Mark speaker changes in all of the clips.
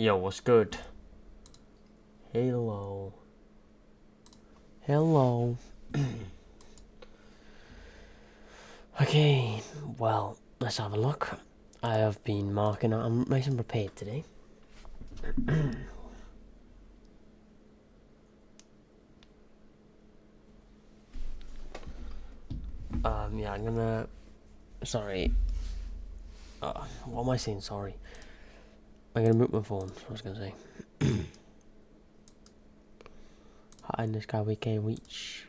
Speaker 1: Yo, what's good? Hello. Hello. Okay, well, let's have a look. I have been marking out. I'm nice and prepared today. Yeah, I'm gonna. Sorry. What am I saying? Sorry. I'm gonna mute my phone. That's what I was gonna say. Hot in the sky, we can't reach.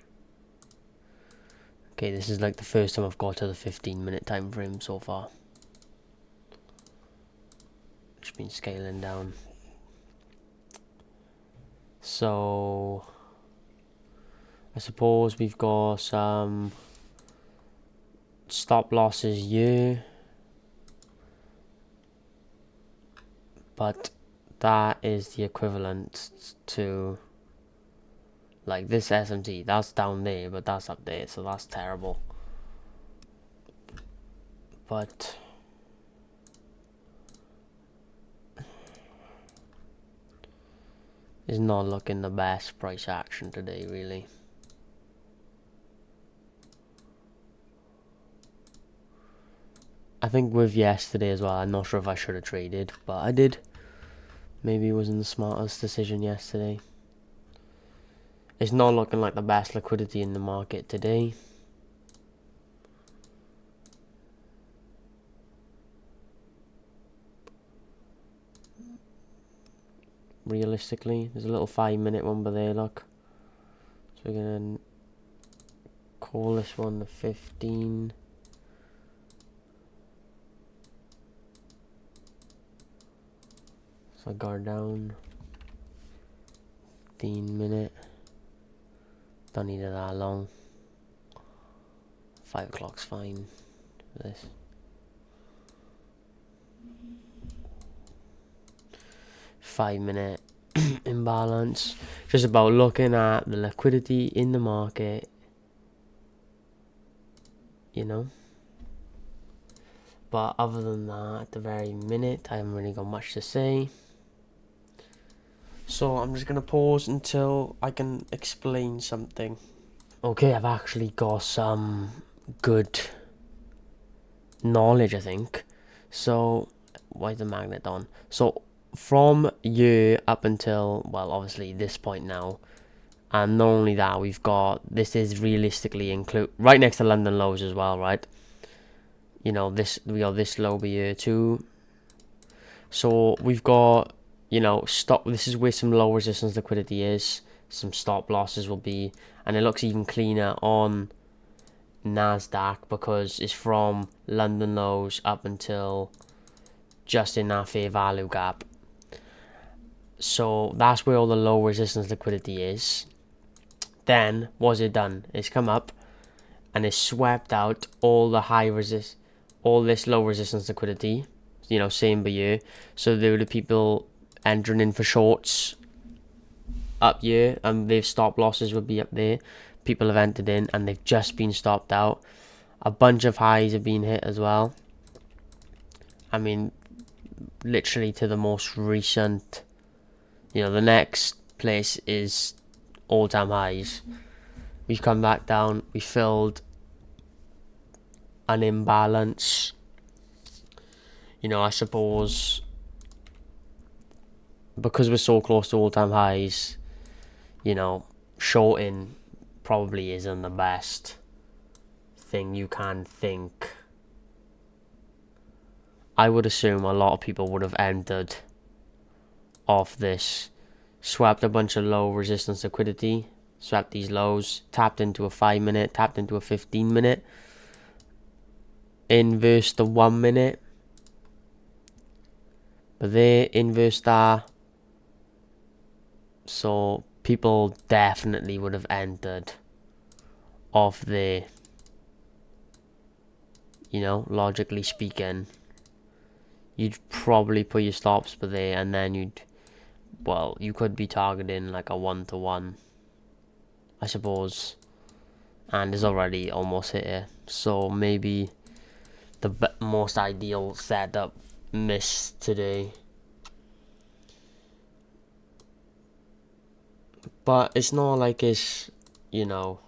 Speaker 1: Okay, this is like the first time I've got to the 15-minute time frame so far. Just been scaling down. So, I suppose we've got some stop losses here, but that is the equivalent to like this SMT. That's down there, but that's up there, so that's terrible. But it's not looking the best price action today, really. I think with yesterday as well, I'm not sure if I should have traded, but I did. Maybe it wasn't the smartest decision yesterday. It's not looking like the best liquidity in the market today. Realistically, there's a little 5-minute one by there, look. So we're gonna call this one the 15. So I guard down. 15-minute. Don't need it that long. 5 o'clock's fine for this. Five-minute imbalance. Just about looking at the liquidity in the market. You know. But other than that, at the very minute, I haven't really got much to say. So I'm just gonna pause until I can explain something. Okay, I've actually got some good knowledge, I think. So, why is the magnet on? So, from here up until, well, obviously this point now, and not only that, we've got, this is realistically include, right next to London lows as well, right? You know, this, we got this low here too. So, we've got, you know, stop, this is where some low resistance liquidity is. Some stop losses will be, and it looks even cleaner on Nasdaq because it's from London lows up until just in that fair value gap. So that's where all the low resistance liquidity is. Then what's it done? It's come up and it's swept out all the all this low resistance liquidity. You know, same by year. So there were the people entering in for shorts up here, and their stop losses would be up there. People have entered in and they've just been stopped out. A bunch of highs have been hit as well. I mean, literally to the most recent, you know, the next place is all-time highs. We've come back down, we filled an imbalance. You know, I suppose because we're so close to all-time highs, you know, shorting probably isn't the best thing you can think. I would assume a lot of people would have entered off this, swapped a bunch of low resistance liquidity, swapped these lows, tapped into a 5-minute, tapped into a 15-minute, inverse the 1-minute, but they inverse that. So people definitely would have entered off there, you know, logically speaking. You'd probably put your stops by there, and then you'd, well, you could be targeting like a 1-to-1, I suppose, and it's already almost hit it. So maybe the most ideal setup missed today. But it's not like it's, you know,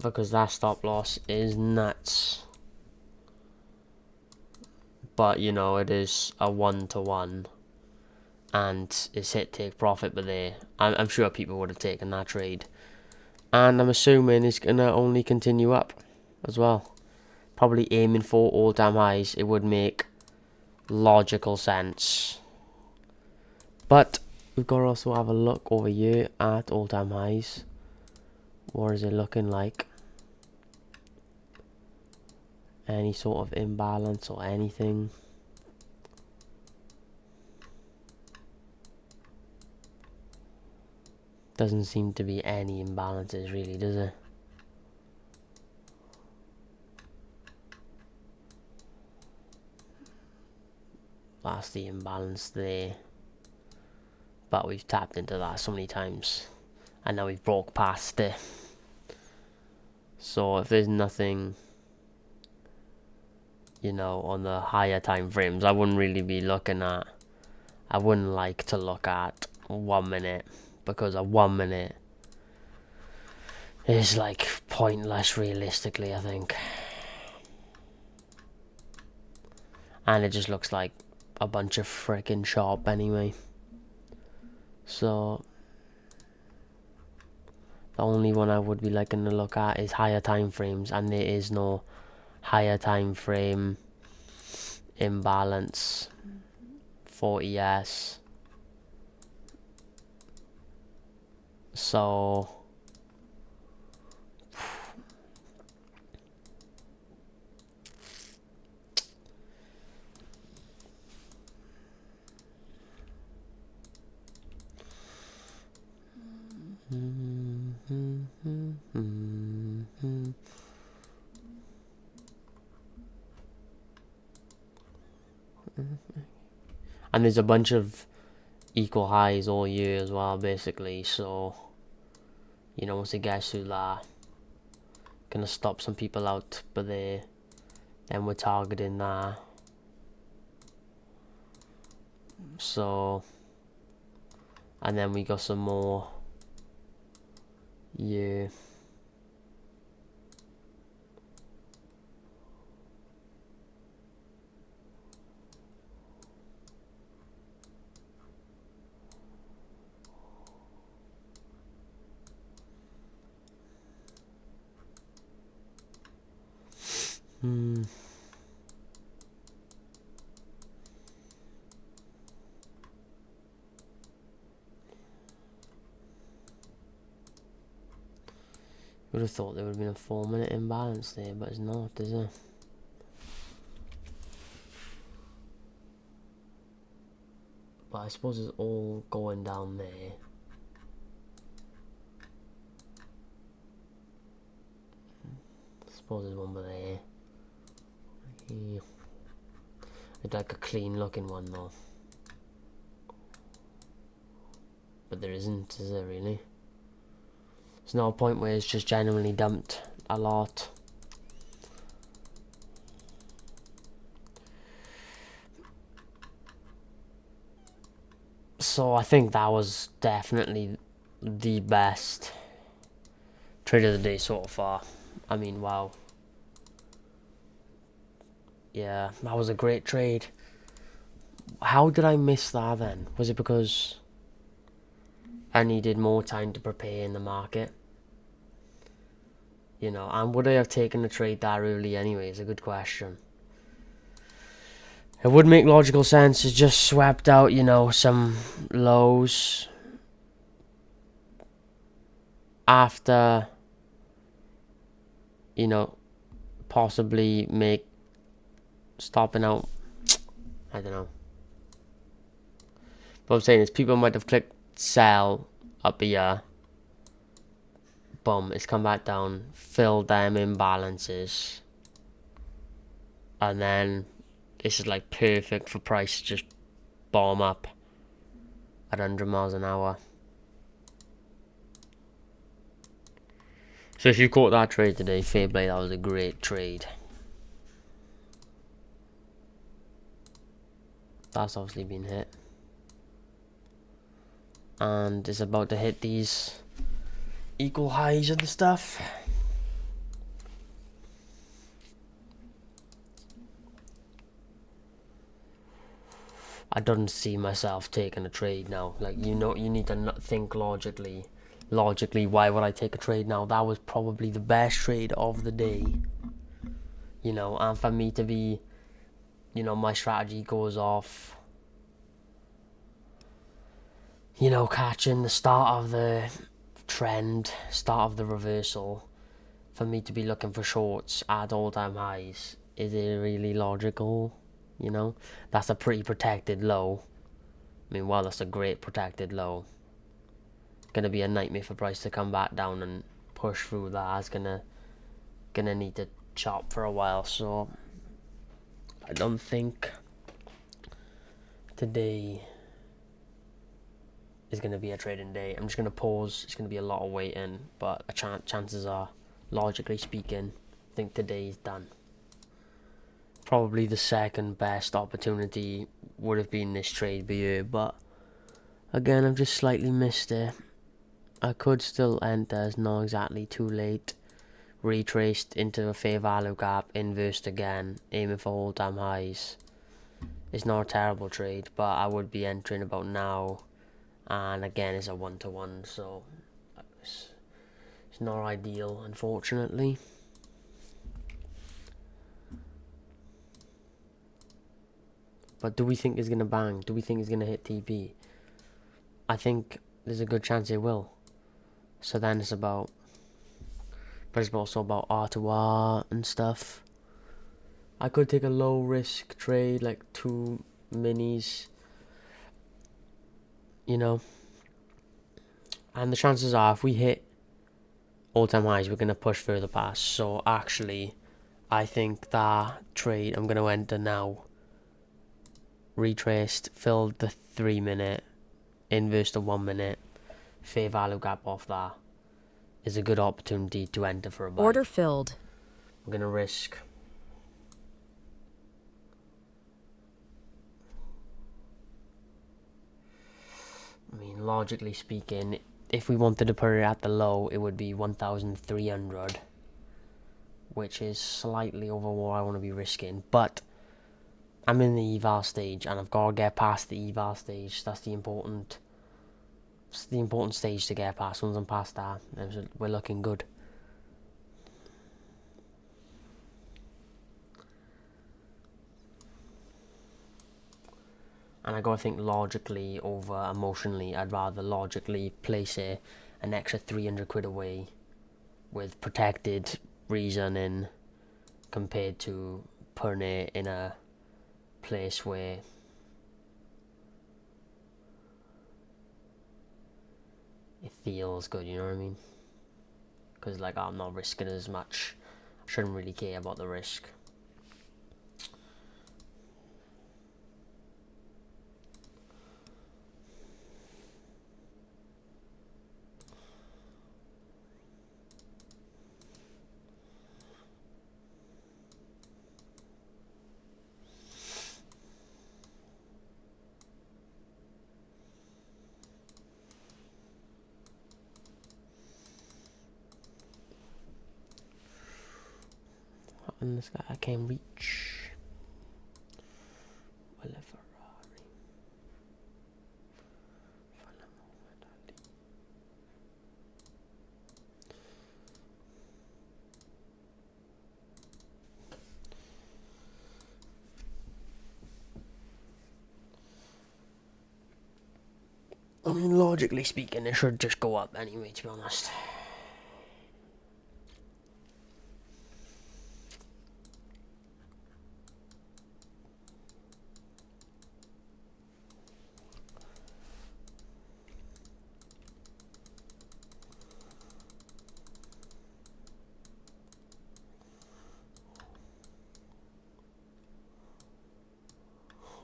Speaker 1: because that stop loss is nuts. But, you know, it is a 1-to-1. And it's hit take profit, but I'm sure people would have taken that trade. And I'm assuming it's going to only continue up as well. Probably aiming for all-time highs. It would make logical sense. But we've got to also have a look over here at all-time highs. What is it looking like? Any sort of imbalance or anything? Doesn't seem to be any imbalances really, does it? That's the imbalance there. But we've tapped into that so many times. And now we've broke past it. So if there's nothing, you know, on the higher time frames, I wouldn't really be looking at, I wouldn't like to look at 1 minute, because a 1 minute is like pointless realistically, I think. And it just looks like a bunch of freaking shop anyway. So the only one I would be liking to look at is higher time frames, and there is no higher time frame imbalance for ES. So and there's a bunch of equal highs all year as well, basically. So, you know, once it gets to that, gonna stop some people out, but then we're targeting that. So, and then we got some more. Yeah. Would have thought there would have been a 4-minute imbalance there, but it's not, is it? But I suppose it's all going down there. I suppose there's one there. Yeah. It's like a clean looking one though. But there isn't, is there really? There's no point where it's just genuinely dumped a lot. So I think that was definitely the best trade of the day so far. I mean, wow. Yeah, that was a great trade. How did I miss that then? Was it because I needed more time to prepare in the market? You know, and would I have taken the trade that early anyway? Is a good question. It would make logical sense. It's just swept out, you know, some lows after, you know, possibly make stopping out. I don't know. What I'm saying is people might have clicked sell up here. Boom, it's come back down, filled them imbalances. And then this is like perfect for price to just bomb up at 100 miles an hour. So if you caught that trade today, fair play, that was a great trade. That's obviously been hit. and is about to hit these equal highs and stuff. I don't see myself taking a trade now. Like, you need to think logically. Why would I take a trade now? That was probably the best trade of the day. And for me to be, my strategy goes off, catching the start of the trend, start of the reversal, for me to be looking for shorts at all-time highs. Is it really logical? That's a pretty protected low. I mean, well, that's a great protected low. Gonna be a nightmare for price to come back down and push through that. It's gonna need to chop for a while, so I don't think today is gonna be a trading day. I'm just gonna pause. It's gonna be a lot of waiting, but chances are, logically speaking, I think today is done. Probably the second best opportunity would have been this trade here, but again, I've just slightly missed it. I could still enter, it's not exactly too late. Retraced into a fair value gap, inversed again, aiming for all-time highs. It's not a terrible trade, but I would be entering about now, and again, it's a 1-to-1, so it's not ideal, unfortunately. But do we think it's going to bang? Do we think it's going to hit TP? I think there's a good chance it will. So then it's about... But it's also about R2R and stuff. I could take a low risk trade, like 2 minis. And the chances are, if we hit all-time highs, we're going to push further past. So actually, I think that trade I'm going to enter now, retraced, filled the 3 minute, inverse the 1 minute, fair value gap off that, is a good opportunity to enter for a buy.
Speaker 2: Order filled.
Speaker 1: I'm going to risk. I mean, logically speaking, if we wanted to put it at the low, it would be 1,300, which is slightly over what I want to be risking. But I'm in the eval stage, and I've got to get past the eval stage. That's the important stage to get past. Once I'm past that, we're looking good. And I gotta think logically over emotionally. I'd rather logically place an extra 300 quid away with protected reasoning compared to putting it in a place where it feels good, you know what I mean? Because like, I'm not risking as much. I shouldn't really care about the risk. And this guy I can reach. Well, a Ferrari. I mean, logically speaking, it should just go up anyway, to be honest.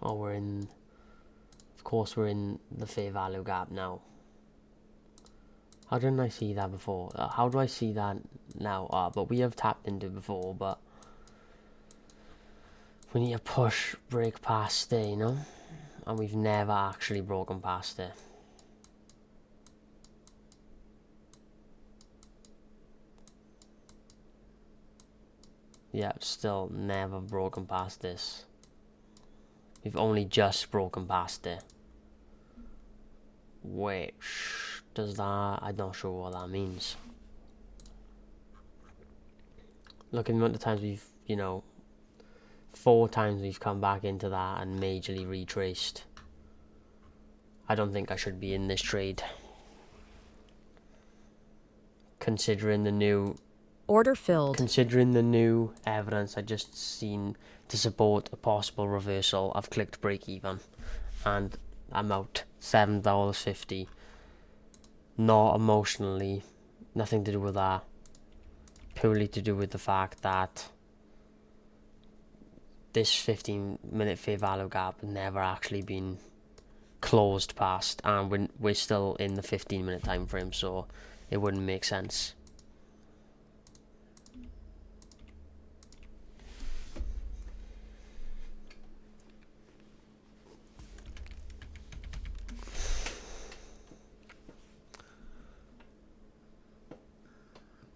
Speaker 1: Oh, of course we're in the fair value gap now. How didn't I see that before? How do I see that now? But we have tapped into it before, but we need to break past it, And we've never actually broken past it. Yeah, still never broken past this. We've only just broken past it. Which does that? I'm not sure what that means. Look at the amount of times we've, 4 times we've come back into that and majorly retraced. I don't think I should be in this trade. Considering the new
Speaker 2: Order filled.
Speaker 1: Considering the new evidence I just seen to support a possible reversal, I've clicked break even and I'm out $7.50. Not emotionally, nothing to do with that. Purely to do with the fact that this 15-minute fair value gap never actually been closed past, and we're still in the 15-minute time frame, so it wouldn't make sense.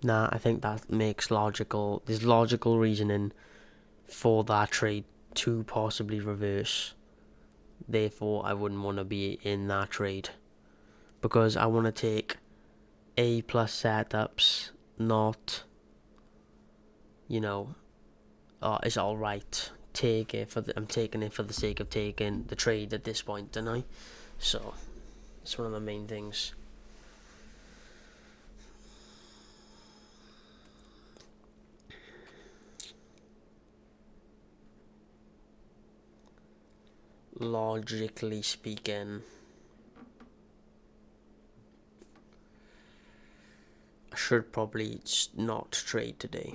Speaker 1: Nah, I think that makes logical. There's logical reasoning for that trade to possibly reverse. Therefore, I wouldn't want to be in that trade because I want to take A+ setups, not, it's all right. I'm taking it for the sake of taking the trade at this point, don't I? So, it's one of the main things. Logically speaking, I should probably not trade today.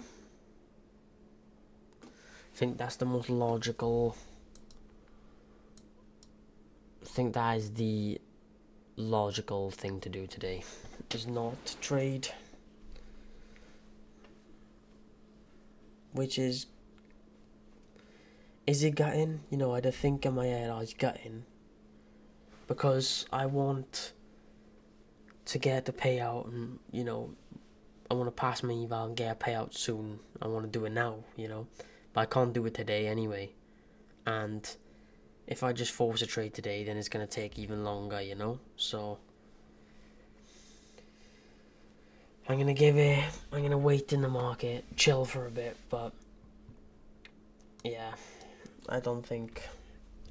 Speaker 1: I think that's the most logical. I think that is the logical thing to do today, is not trade. Which is it gutting? I had to think in my head, I was gutting. Because I want to get the payout and, I want to pass my eval and get a payout soon. I want to do it now, But I can't do it today anyway. And if I just force a trade today, then it's going to take even longer, So I'm going to wait in the market, chill for a bit, but yeah, I don't think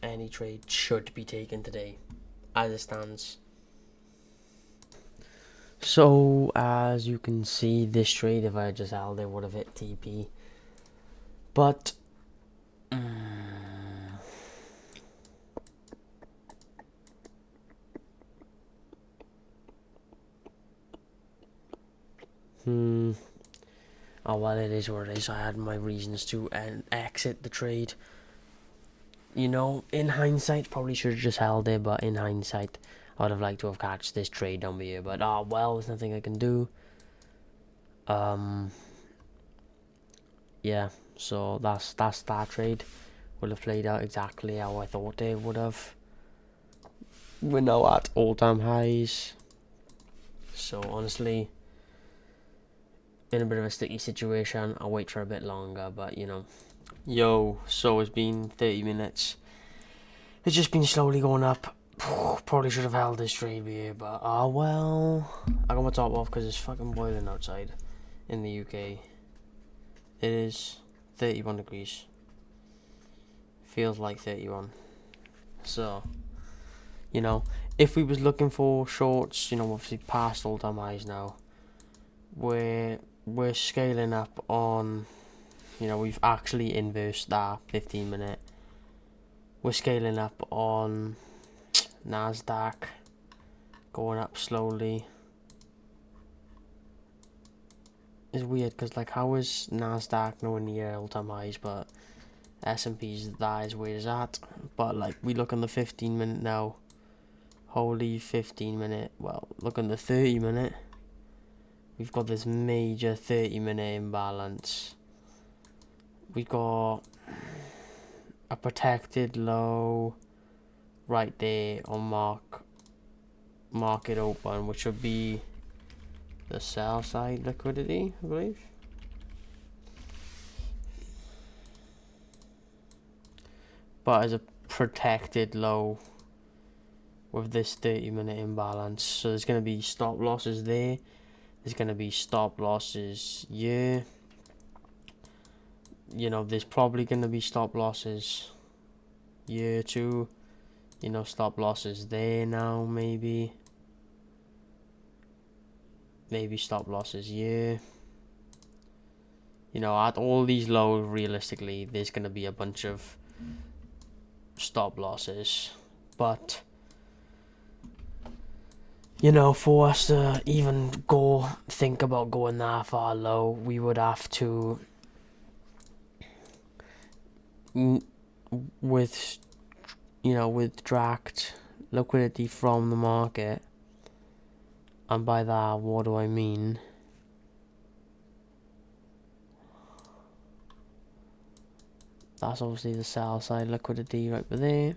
Speaker 1: any trade should be taken today, as it stands. So, as you can see, this trade, if I just held it, would have hit TP. But, oh well, it is what it is. I had my reasons to exit the trade. In hindsight, probably should have just held it, but in hindsight, I would have liked to have catched this trade down here. But, well, there's nothing I can do. Yeah, so that's that trade. Will have played out exactly how I thought it would have. We're now at all-time highs. So honestly, in a bit of a sticky situation. I'll wait for a bit longer, but so it's been 30 minutes. It's just been slowly going up. Probably should have held this trade here, but well. I got my top off because it's fucking boiling outside in the UK. It is 31 degrees. Feels like 31. So, if we was looking for shorts, obviously past all-time highs now. We're scaling up on, we've actually inversed that 15-minute. We're scaling up on Nasdaq, going up slowly. It's weird because how is Nasdaq nowhere near all-time highs, but S&P's that is where it's at. But we look on the 15-minute now. Holy 15-minute. Well, look on the 30-minute. We've got this major 30-minute imbalance. We got a protected low right there on market open, which would be the sell side liquidity, I believe. but as a protected low with this 30-minute imbalance. So there's going to be stop losses there. There's going to be stop losses here. You know, there's probably going to be stop losses here too. You know, stop losses there now, maybe. Maybe stop losses here. You know, at all these lows, realistically, there's going to be a bunch of stop losses. But, you know, for us to even think about going that far low, we would have to, withdract liquidity from the market. And by that, what do I mean? That's obviously the sell side liquidity right there.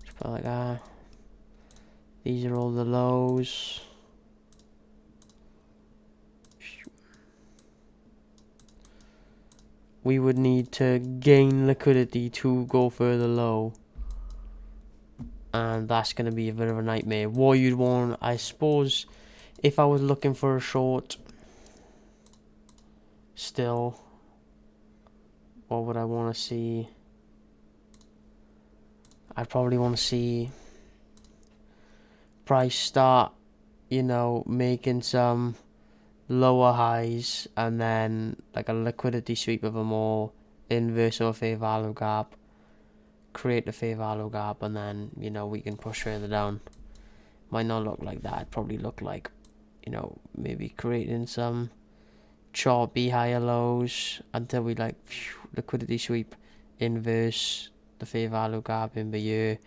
Speaker 1: Just put it like that. These are all the lows. We would need to gain liquidity to go further low. And that's going to be a bit of a nightmare. What you'd want, I suppose, if I was looking for a short, still, what would I want to see? I'd probably want to see price start, making some lower highs, and then like a liquidity sweep of them all, inverse or fair value gap, create a fair value gap, and then, we can push further down. Might not look like that. It'd probably look like, maybe creating some choppy higher lows until we liquidity sweep, inverse the fair value gap in the year,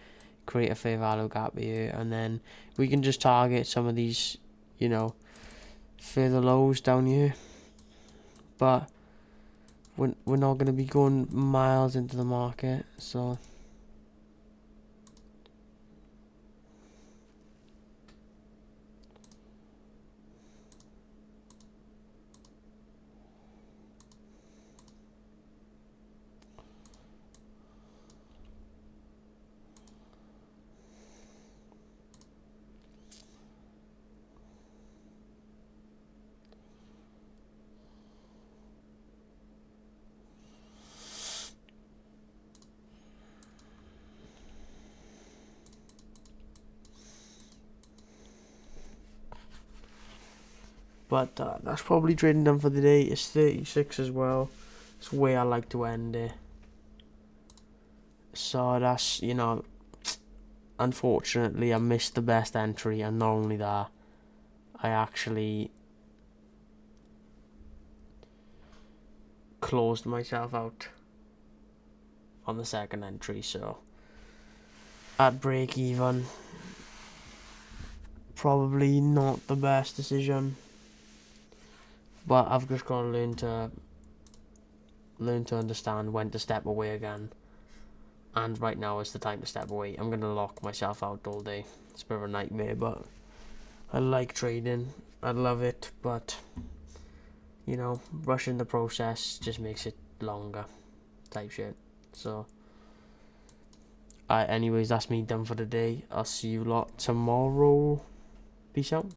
Speaker 1: create a fair value gap here, and then we can just target some of these, further lows down here. But we're not going to be going miles into the market, so but that's probably trading done for the day. It's 36 as well. It's where I like to end it. So that's, unfortunately I missed the best entry, and not only that, I actually closed myself out on the second entry. So at break even, probably not the best decision, but I've just got to learn to understand when to step away again. And right now is the time to step away. I'm gonna lock myself out all day. It's a bit of a nightmare, but I like trading. I love it, but rushing the process just makes it longer, type shit. So anyways, that's me done for the day. I'll see you lot tomorrow. Peace out.